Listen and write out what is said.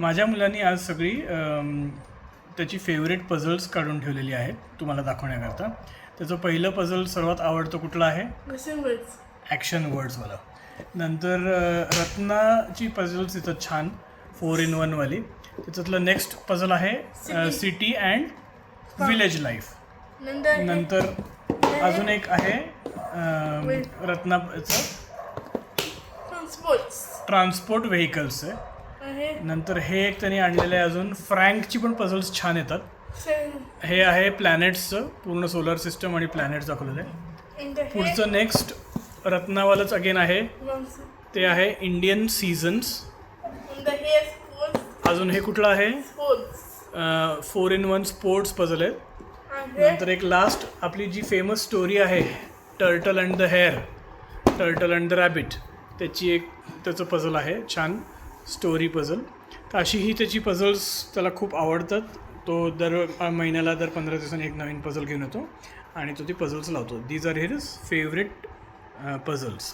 माझ्या मुलांनी आज सगळी त्याची फेवरेट पझल्स काढून ठेवलेली आहेत तुम्हाला दाखवण्याकरता. त्याचं पहिलं पझल सर्वात आवडतं कुठलं आहे? ॲक्शन वर्ड्सवाला. नंतर रत्नाची पझल्स येतात छान 4-in-1 वाली. त्याच्यातलं नेक्स्ट पझल आहे सिटी अँड विलेज लाईफ. नंतर अजून एक आहे रत्नाचं ट्रान्सपोर्ट व्हेकल्स आहे. नंतर हे एक त्यांनी आणलेलं आहे अजून फ्रँकची पण पझल्स छान येतात. हे आहे प्लॅनेट्सचं, पूर्ण सोलर सिस्टम आणि प्लॅनेट्स दाखवलेलं आहे. पुढचं नेक्स्ट रत्नावालंच अगेन आहे, ते आहे इंडियन सीझन्स. अजून हे कुठलं आहे? 4-in-1 स्पोर्ट्स पझल आहे. नंतर एक लास्ट आपली जी फेमस स्टोरी आहे turtle and the hair, turtle and the rabbit, त्याचं पझल आहे छान स्टोरी पझल. तर अशी ही त्याची पझल्स त्याला खूप आवडतात. तो दर महिन्याला 15 दिवसांनी एक नवीन पझल घेऊन येतो आणि तो ती पझल्स लावतो. These are his favourite puzzles.